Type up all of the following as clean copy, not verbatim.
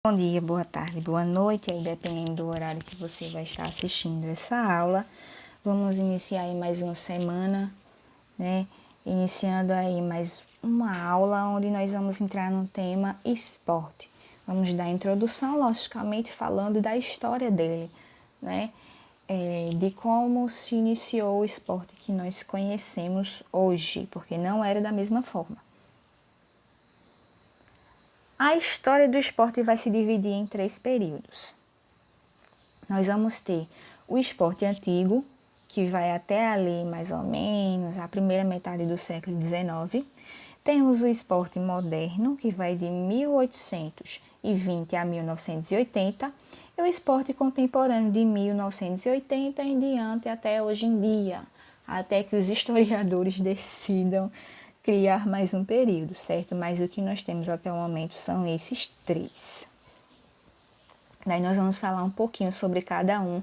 Bom dia, boa tarde, boa noite, aí dependendo do horário que você vai estar assistindo essa aula. Vamos iniciar aí mais uma semana, né? Iniciando aí mais uma aula onde nós vamos entrar no tema esporte. Vamos dar a introdução, logicamente falando da história dele, né? De como se iniciou o esporte que nós conhecemos hoje, porque não era da mesma forma. A história do esporte vai se dividir em 3 períodos. Nós vamos ter o esporte antigo, que vai até ali mais ou menos a primeira metade do século XIX. Temos o esporte moderno, que vai de 1820 a 1980, e o esporte contemporâneo de 1980 em diante até hoje em dia, até que os historiadores decidam criar mais um período, certo? Mas o que nós temos até o momento são esses 3. Daí nós vamos falar um pouquinho sobre cada um,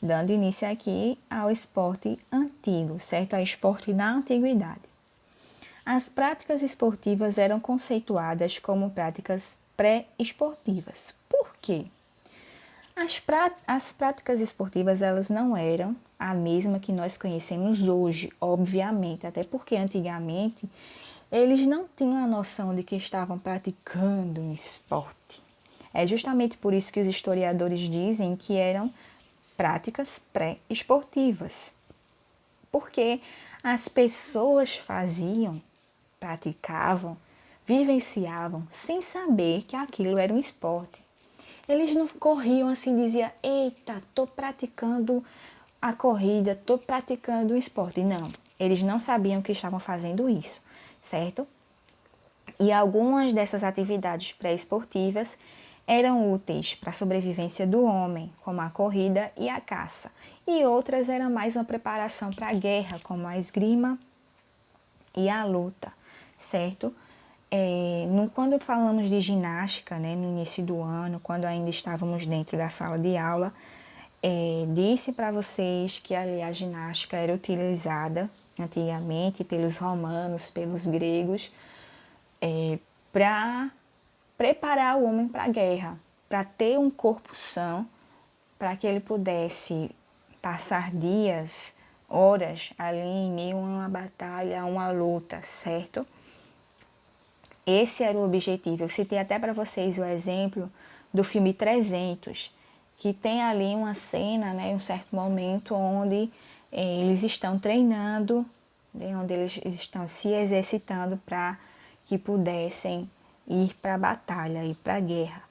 dando início aqui ao esporte antigo, certo? Ao esporte da antiguidade. As práticas esportivas eram conceituadas como práticas pré-esportivas. Por quê? As práticas esportivas, elas não eram a mesma que nós conhecemos hoje, obviamente, até porque antigamente eles não tinham a noção de que estavam praticando um esporte. É justamente por isso que os historiadores dizem que eram práticas pré-esportivas, porque as pessoas faziam, praticavam, vivenciavam sem saber que aquilo era um esporte. Eles não corriam assim, diziam, eita, estou praticando a corrida, estou praticando o esporte. Não, eles não sabiam que estavam fazendo isso, certo? E algumas dessas atividades pré-esportivas eram úteis para a sobrevivência do homem, como a corrida e a caça. E outras eram mais uma preparação para a guerra, como a esgrima e a luta, certo? Quando falamos de ginástica, né, no início do ano, quando ainda estávamos dentro da sala de aula, disse para vocês que a ginástica era utilizada antigamente pelos romanos, pelos gregos, para preparar o homem para a guerra, para ter um corpo são, para que ele pudesse passar dias, horas ali em meio a uma batalha, a uma luta, certo? Esse era o objetivo. Eu citei até para vocês o exemplo do filme 300, que tem ali uma cena, né, um certo momento onde eles estão treinando, né, onde eles estão se exercitando para que pudessem ir para a batalha, ir para a guerra.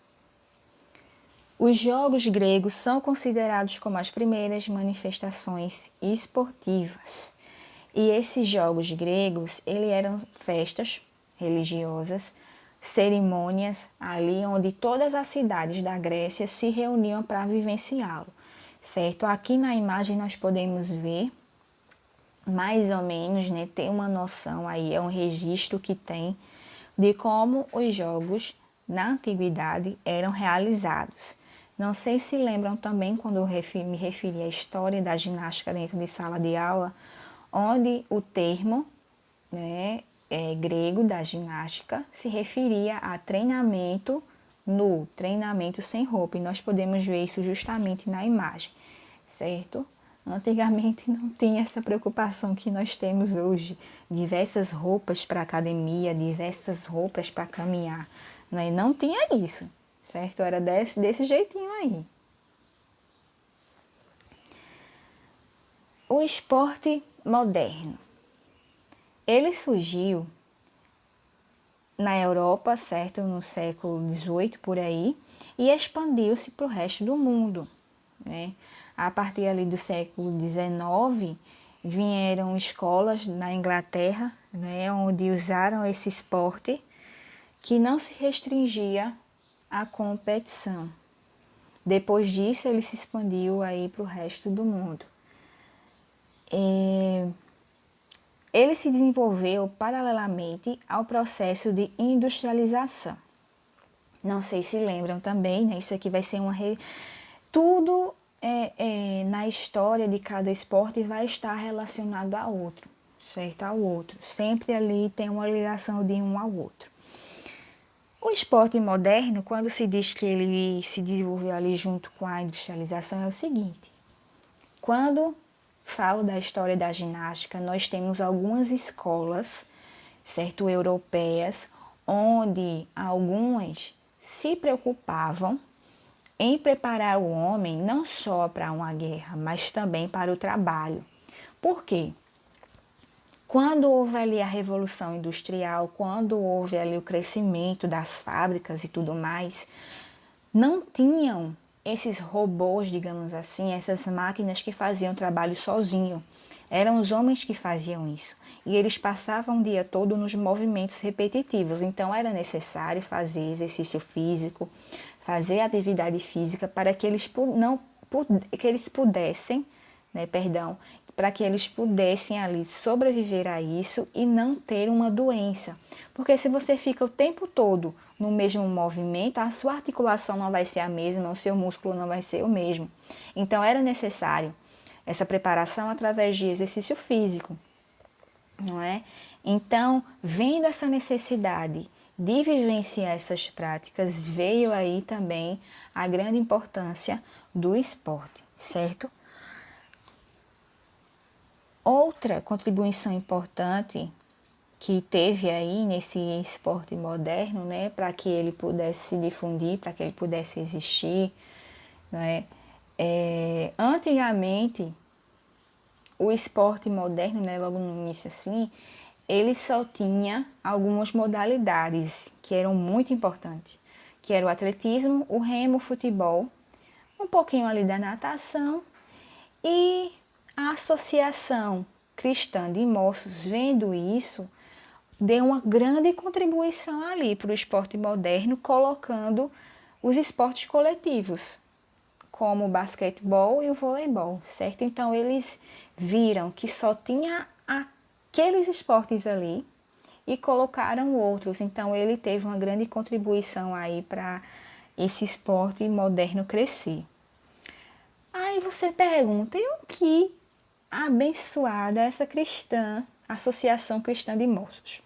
Os jogos gregos são considerados como as primeiras manifestações esportivas. E esses jogos gregos, eles eram festas religiosas, cerimônias ali onde todas as cidades da Grécia se reuniam para vivenciá-lo, certo? Aqui na imagem nós podemos ver mais ou menos, né, ter uma noção aí, é um registro que tem de como os jogos na antiguidade eram realizados. Não sei se lembram também quando eu me referi à história da ginástica dentro de sala de aula, onde o termo, né, grego da ginástica se referia a treinamento nu, treinamento sem roupa, e nós podemos ver isso justamente na imagem, certo? Antigamente não tinha essa preocupação que nós temos hoje, diversas roupas para academia, diversas roupas para caminhar, né? Não tinha isso, certo? Era desse jeitinho aí. O esporte moderno, ele surgiu na Europa, certo? No século XVIII, por aí, e expandiu-se para o resto do mundo, né? A partir ali do século XIX, vieram escolas na Inglaterra, né, onde usaram esse esporte que não se restringia à competição. Depois disso, ele se expandiu aí para o resto do mundo. Ele se desenvolveu paralelamente ao processo de industrialização. Não sei se lembram também, né? Isso aqui vai ser tudo na história de cada esporte vai estar relacionado a outro, certo? Ao outro. Sempre ali tem uma ligação de um ao outro. O esporte moderno, quando se diz que ele se desenvolveu ali junto com a industrialização, é o seguinte: quando falo da história da ginástica, nós temos algumas escolas, certo, europeias, onde algumas se preocupavam em preparar o homem não só para uma guerra, mas também para o trabalho. Por quê? Quando houve ali a Revolução Industrial, quando houve ali o crescimento das fábricas e tudo mais, não tinham esses robôs, digamos assim, essas máquinas que faziam trabalho sozinho. Eram os homens que faziam isso. E eles passavam o dia todo nos movimentos repetitivos. Então era necessário fazer exercício físico, fazer atividade física para que eles não que eles pudessem, né, perdão, para que eles pudessem ali sobreviver a isso e não ter uma doença. Porque se você fica o tempo todo no mesmo movimento, a sua articulação não vai ser a mesma, o seu músculo não vai ser o mesmo. Então era necessário essa preparação através de exercício físico, não é? Então, vendo essa necessidade de vivenciar essas práticas, veio aí também a grande importância do esporte, certo? Outra contribuição importante que teve aí nesse esporte moderno, né, para que ele pudesse se difundir, para que ele pudesse existir, né? Antigamente, o esporte moderno, né, logo no início assim, ele só tinha algumas modalidades que eram muito importantes, que era o atletismo, o remo, o futebol, um pouquinho ali da natação e a Associação Cristã de Moços, vendo isso, deu uma grande contribuição ali para o esporte moderno, colocando os esportes coletivos, como o basquetebol e o voleibol, certo? Então eles viram que só tinha aqueles esportes ali e colocaram outros. Então ele teve uma grande contribuição aí para esse esporte moderno crescer. Aí você pergunta, e o que abençoada essa cristã, Associação Cristã de Moços?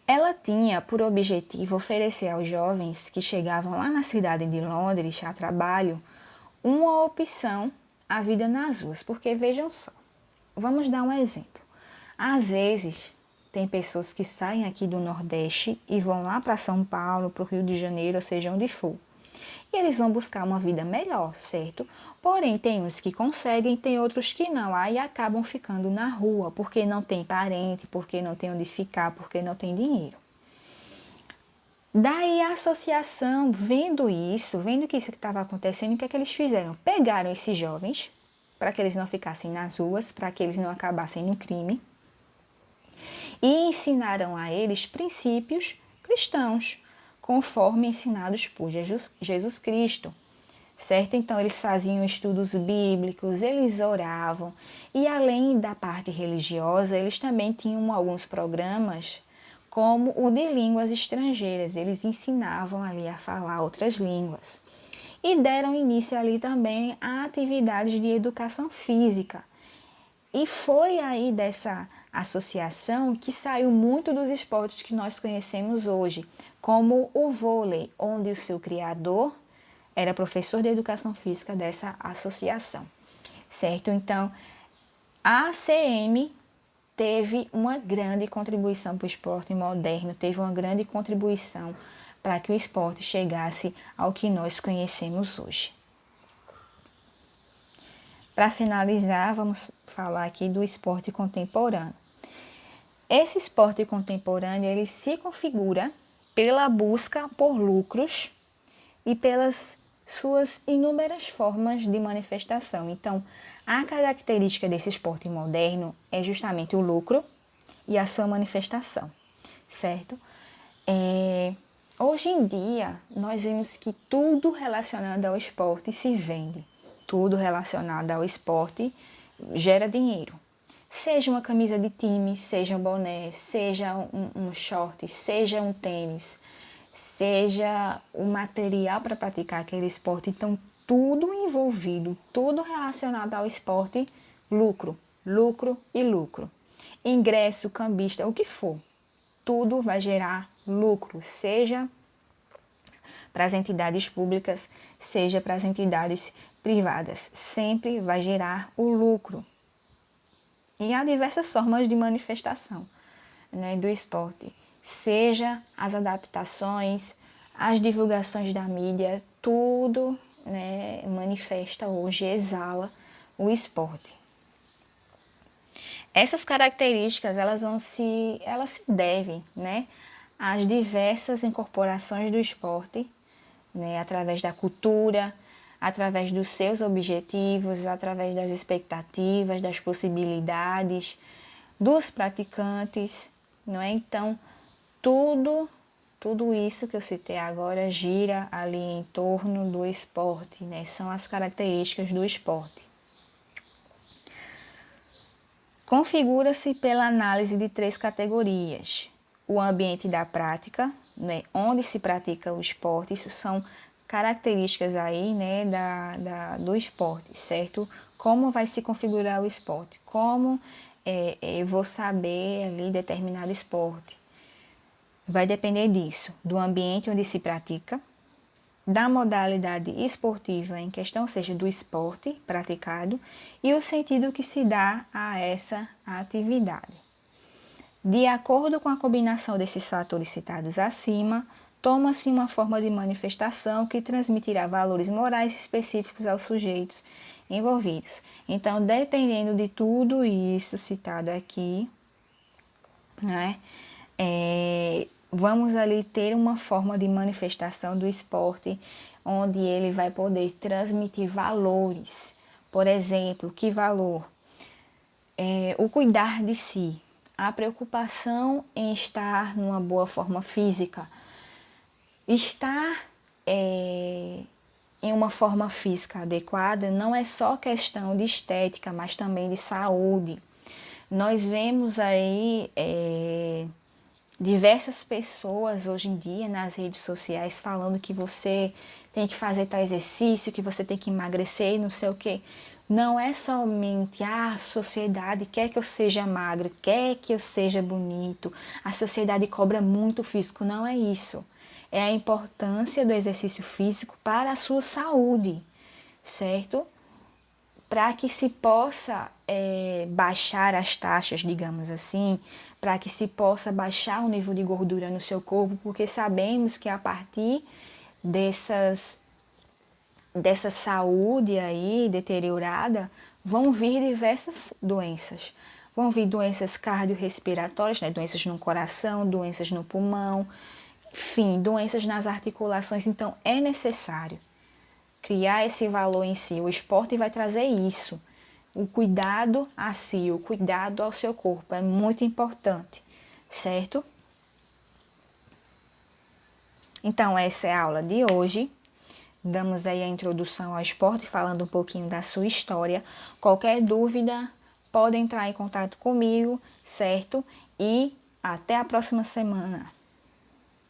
Ela tinha por objetivo oferecer aos jovens que chegavam lá na cidade de Londres a trabalho uma opção à vida nas ruas, porque vejam só, vamos dar um exemplo. Às vezes, tem pessoas que saem aqui do Nordeste e vão lá para São Paulo, para o Rio de Janeiro, ou seja, onde for. E eles vão buscar uma vida melhor, certo? Porém, tem uns que conseguem, tem outros que não. Aí acabam ficando na rua, porque não tem parente, porque não tem onde ficar, porque não tem dinheiro. Daí a associação, vendo isso, vendo que isso estava acontecendo, o que é que eles fizeram? Pegaram esses jovens, para que eles não ficassem nas ruas, para que eles não acabassem no crime, e ensinaram a eles princípios cristãos, conforme ensinados por Jesus Cristo, certo? Então eles faziam estudos bíblicos, eles oravam, e além da parte religiosa, eles também tinham alguns programas como o de línguas estrangeiras, eles ensinavam ali a falar outras línguas. E deram início ali também a atividades de educação física. E foi aí dessa associação que saiu muito dos esportes que nós conhecemos hoje, como o vôlei, onde o seu criador era professor de educação física dessa associação, certo? Então, a ACM teve uma grande contribuição para o esporte moderno, teve uma grande contribuição para que o esporte chegasse ao que nós conhecemos hoje. Para finalizar, vamos falar aqui do esporte contemporâneo. Esse esporte contemporâneo, ele se configura pela busca por lucros e pelas suas inúmeras formas de manifestação. Então, a característica desse esporte moderno é justamente o lucro e a sua manifestação, certo? Hoje em dia, nós vemos que tudo relacionado ao esporte se vende. Tudo relacionado ao esporte gera dinheiro. Seja uma camisa de time, seja um boné, seja um short, seja um tênis, seja o material para praticar aquele esporte. Então, tudo envolvido, tudo relacionado ao esporte, lucro, lucro e lucro. Ingresso, cambista, o que for, tudo vai gerar lucro, seja para as entidades públicas, seja para as entidades privadas. Sempre vai gerar o lucro. E há diversas formas de manifestação, né, do esporte. Seja as adaptações, as divulgações da mídia, tudo, né, manifesta hoje, exala o esporte. Essas características elas se devem, né, às diversas incorporações do esporte, né, através da cultura, através dos seus objetivos, através das expectativas, das possibilidades dos praticantes, não é? Então, tudo isso que eu citei agora gira ali em torno do esporte, né? São as características do esporte. Configura-se pela análise de 3 categorias. O ambiente da prática, né, onde se pratica o esporte, isso são características aí, né, do esporte, certo? Como vai se configurar o esporte? Como eu vou saber ali determinado esporte? Vai depender disso, do ambiente onde se pratica, da modalidade esportiva em questão, ou seja, do esporte praticado, e o sentido que se dá a essa atividade. De acordo com a combinação desses fatores citados acima, toma-se uma forma de manifestação que transmitirá valores morais específicos aos sujeitos envolvidos. Então, dependendo de tudo isso citado aqui, né, vamos ali ter uma forma de manifestação do esporte onde ele vai poder transmitir valores. Por exemplo, que valor? O cuidar de si, a preocupação em estar numa boa forma física. Estar em uma forma física adequada não é só questão de estética, mas também de saúde. Nós vemos aí diversas pessoas hoje em dia nas redes sociais falando que você tem que fazer tal exercício, que você tem que emagrecer, não sei o quê. Não é somente a sociedade quer que eu seja magro, quer que eu seja bonito, a sociedade cobra muito físico, não é isso. É a importância do exercício físico para a sua saúde, certo? Para que se possa baixar as taxas, digamos assim, para que se possa baixar o nível de gordura no seu corpo, porque sabemos que a partir dessa saúde aí deteriorada, vão vir diversas doenças. Vão vir doenças cardiorrespiratórias, né? Doenças no coração, doenças no pulmão, enfim, doenças nas articulações. Então, é necessário criar esse valor em si. O esporte vai trazer isso. O cuidado a si, o cuidado ao seu corpo é muito importante, certo? Então, essa é a aula de hoje. Damos aí a introdução ao esporte, falando um pouquinho da sua história. Qualquer dúvida, pode entrar em contato comigo, certo? E até a próxima semana.